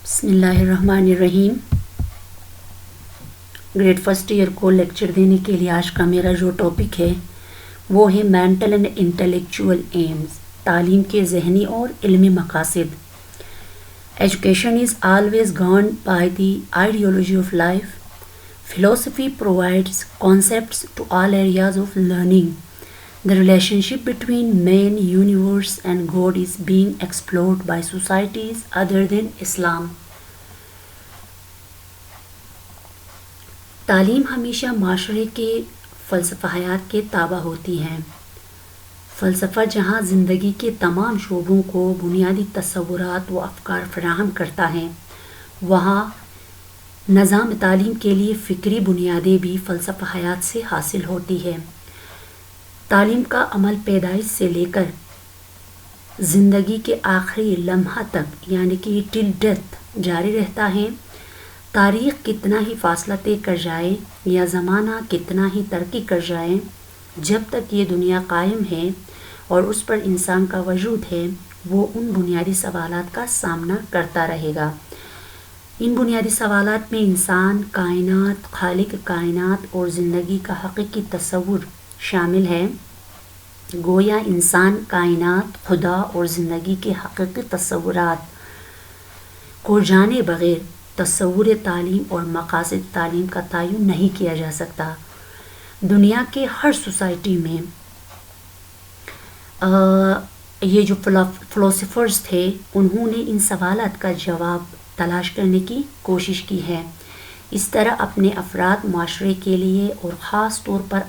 بسم اللہ الرحمن الرحیم۔ گریڈ فرسٹ ایئر کو لیکچر دینے کے لیے آج کا میرا جو ٹاپک ہے وہ ہے مینٹل اینڈ انٹلیکچوئل ایمز، تعلیم کے ذہنی اور علمی مقاصد۔ Education is always guide by the ideology of life. Philosophy provides concepts to all areas of learning. The relationship between man, universe, and God is being explored by societies other than Islam. تعلیم ہمیشہ معاشرے کے فلسفہ حیات کے تابع ہوتی ہے۔ فلسفہ جہاں زندگی کے تمام شعبوں کو بنیادی تصورات و افکار فراہم کرتا ہے، وہاں نظام تعلیم کے لیے فکری بنیادیں بھی فلسفہ حیات سے حاصل ہوتی ہے۔ تعلیم کا عمل پیدائش سے لے کر زندگی کے آخری لمحہ تک یعنی کہ ٹل ڈیتھ جاری رہتا ہے۔ تاریخ کتنا ہی فاصلہ طے کر جائے یا زمانہ کتنا ہی ترقی کر جائے، جب تک یہ دنیا قائم ہے اور اس پر انسان کا وجود ہے، وہ ان بنیادی سوالات کا سامنا کرتا رہے گا۔ ان بنیادی سوالات میں انسان، کائنات، خالق کائنات اور زندگی کا حقیقی تصور شامل ہے۔ گویا انسان، کائنات، خدا اور زندگی کے حقیقی تصورات کو جانے بغیر تصور تعلیم اور مقاصد تعلیم کا تعین نہیں کیا جا سکتا۔ دنیا کے ہر سوسائٹی میں یہ جو فلاسفرز تھے، انہوں نے ان سوالات کا جواب تلاش کرنے کی کوشش کی ہے۔ اس طرح اپنے افراد، معاشرے کے لیے اور خاص طور پر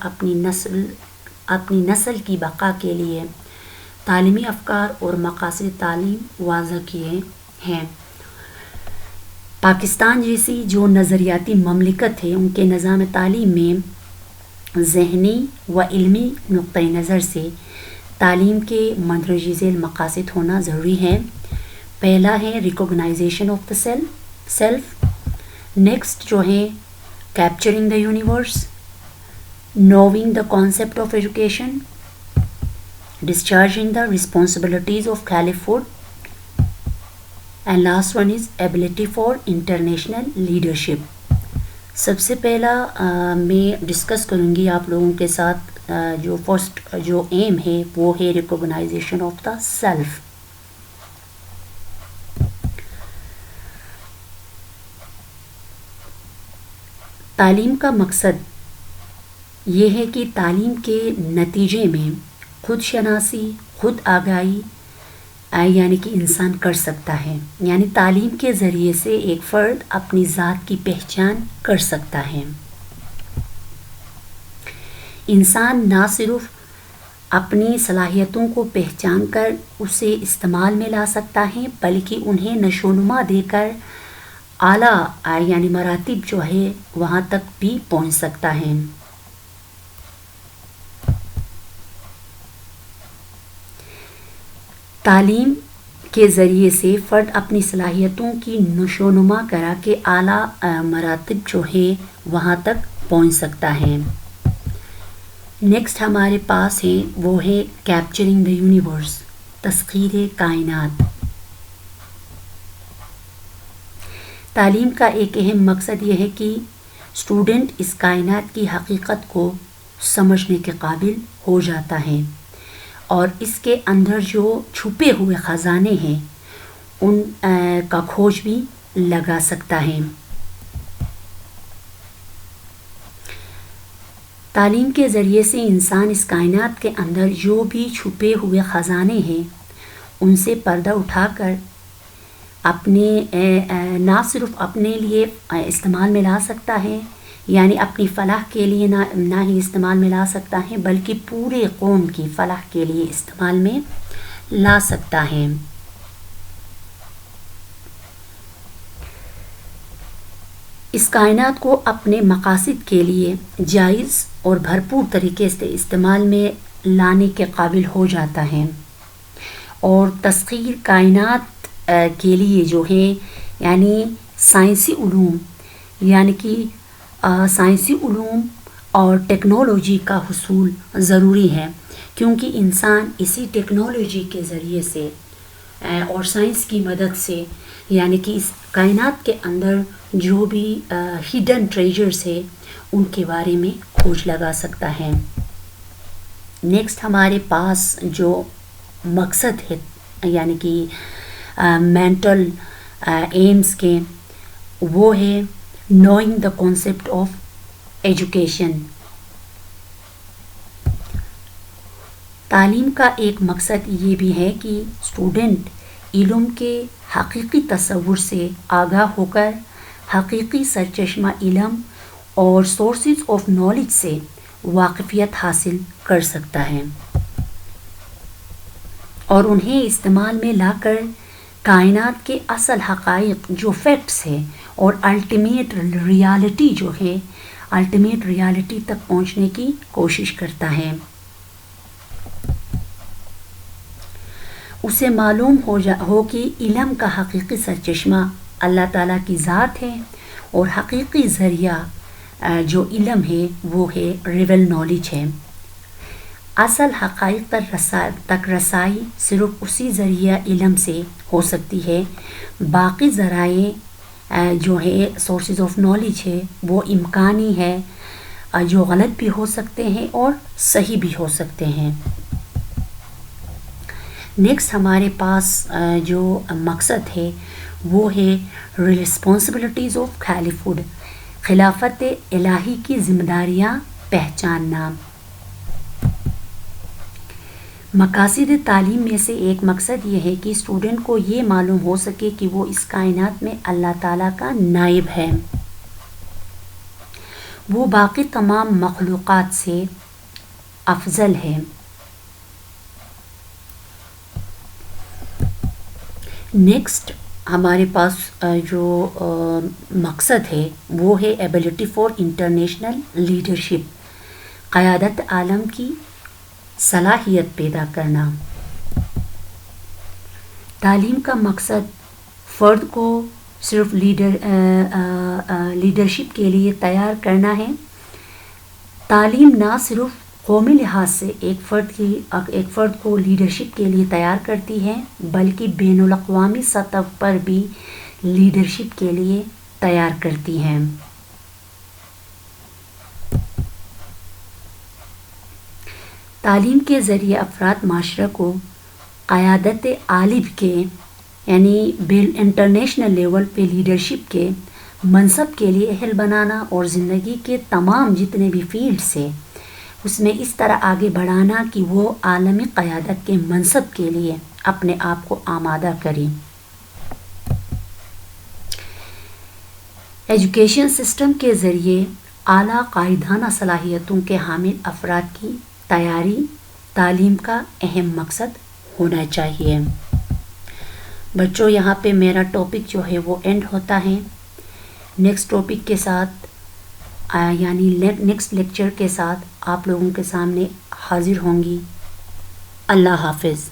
اپنی نسل کی بقا کے لیے تعلیمی افکار اور مقاصد تعلیم واضح کیے ہیں۔ پاکستان جیسی جو نظریاتی مملکت ہے، ان کے نظام تعلیم میں ذہنی و علمی نقطۂ نظر سے تعلیم کے مندرجہ ذیل مقاصد ہونا ضروری ہے۔ پہلا ہے recognisation of the self, next جو ہے capturing the universe, knowing the concept of education, discharging the responsibilities of خلیفہڈ، and last one is ability for international leadership. سب سے پہلا میں ڈسکس کروں گی آپ لوگوں کے ساتھ جو فرسٹ جو ایم ہے وہ ہے ریکوگنائزیشن آف دا سیلف۔ تعلیم کا مقصد یہ ہے کہ تعلیم کے نتیجے میں خود شناسی، خود آگاہی یعنی کہ انسان کر سکتا ہے، یعنی تعلیم کے ذریعے سے ایک فرد اپنی ذات کی پہچان کر سکتا ہے۔ انسان نہ صرف اپنی صلاحیتوں کو پہچان کر اسے استعمال میں لا سکتا ہے، بلکہ انہیں نشو و نما دے کر اعلیٰ یعنی مراتب جو ہے وہاں تک بھی پہنچ سکتا ہے۔ تعلیم کے ذریعے سے فرد اپنی صلاحیتوں کی نشو و نما کرا کے اعلیٰ مراتب جو ہے وہاں تک پہنچ سکتا ہے۔ نیکسٹ ہمارے پاس ہے وہ ہے کیپچرنگ دا یونیورس، تسخیر کائنات۔ تعلیم کا ایک اہم مقصد یہ ہے کہ اسٹوڈنٹ اس کائنات کی حقیقت کو سمجھنے کے قابل ہو جاتا ہے اور اس کے اندر جو چھپے ہوئے خزانے ہیں ان کا کھوج بھی لگا سکتا ہے۔ تعلیم کے ذریعے سے انسان اس کائنات کے اندر جو بھی چھپے ہوئے خزانے ہیں ان سے پردہ اٹھا کر اپنے نہ صرف اپنے لیے استعمال میں لا سکتا ہے، یعنی اپنی فلاح کے لیے نہ ہی استعمال میں لا سکتا ہے، بلکہ پورے قوم کی فلاح کے لیے استعمال میں لا سکتا ہے۔ اس کائنات کو اپنے مقاصد کے لیے جائز اور بھرپور طریقے سے استعمال میں لانے کے قابل ہو جاتا ہے، اور تسخیر کائنات کے لیے جو ہے یعنی سائنسی علوم یعنی کہ سائنسی علوم اور ٹیکنالوجی کا حصول ضروری ہے، کیونکہ انسان اسی ٹیکنالوجی کے ذریعے سے اور سائنس کی مدد سے یعنی کہ اس کائنات کے اندر جو بھی ہڈن ٹریجرز ہے ان کے بارے میں کھوج لگا سکتا ہے۔ نیکسٹ ہمارے پاس جو مقصد ہے یعنی کہ مینٹل ایمز کے، وہ ہے knowing the concept of education. تعلیم کا ایک مقصد یہ بھی ہے کہ اسٹوڈنٹ علم کے حقیقی تصور سے آگاہ ہو کر حقیقی سرچشمہ علم اور سورسز آف نالج سے واقفیت حاصل کر سکتا ہے اور انہیں استعمال میں لا کر کائنات کے اصل حقائق جو فیکٹس ہے اور الٹیمیٹ ریالٹی تک پہنچنے کی کوشش کرتا ہے۔ اسے معلوم ہو کہ علم کا حقیقی سرچشمہ اللہ تعالیٰ کی ذات ہے اور حقیقی ذریعہ جو علم ہے وہ ہے ریول نالج ہے۔ اصل حقائق تک رسائی صرف اسی ذریعہ علم سے ہو سکتی ہے، باقی ذرائع جو ہے سورسز آف نالج ہے وہ امکانی ہے، جو غلط بھی ہو سکتے ہیں اور صحیح بھی ہو سکتے ہیں۔ نیکسٹ ہمارے پاس جو مقصد ہے وہ ہے رسپانسبلٹیز آف خلیفہڈ، خلافت الہی کی ذمہ داریاں پہچاننا۔ مقاصد تعلیم میں سے ایک مقصد یہ ہے کہ اسٹوڈنٹ کو یہ معلوم ہو سکے کہ وہ اس کائنات میں اللہ تعالیٰ کا نائب ہے، وہ باقی تمام مخلوقات سے افضل ہے۔ نیکسٹ ہمارے پاس جو مقصد ہے وہ ہے ایبلٹی فار انٹرنیشنل لیڈرشپ، قیادت عالم کی صلاحیت پیدا کرنا۔ تعلیم کا مقصد فرد کو صرف لیڈرشپ کے لیے تیار کرنا ہے۔ تعلیم نہ صرف قومی لحاظ سے ایک فرد کو لیڈرشپ کے لیے تیار کرتی ہے بلکہ بین الاقوامی سطح پر بھی لیڈرشپ کے لیے تیار کرتی ہے۔ تعلیم کے ذریعے افراد معاشرہ کو قیادت عالم کے یعنی انٹرنیشنل لیول پہ لیڈرشپ کے منصب کے لیے اہل بنانا اور زندگی کے تمام جتنے بھی فیلڈز ہیں اس میں اس طرح آگے بڑھانا کہ وہ عالمی قیادت کے منصب کے لیے اپنے آپ کو آمادہ کریں۔ ایجوکیشن سسٹم کے ذریعے اعلیٰ قائدانہ صلاحیتوں کے حامل افراد کی تیاری تعلیم کا اہم مقصد ہونا چاہیے۔ بچوں یہاں پہ میرا ٹاپک جو ہے وہ اینڈ ہوتا ہے۔ نیکسٹ ٹاپک کے ساتھ یعنی نیکسٹ لیکچر کے ساتھ آپ لوگوں کے سامنے حاضر ہوں گی۔ اللہ حافظ۔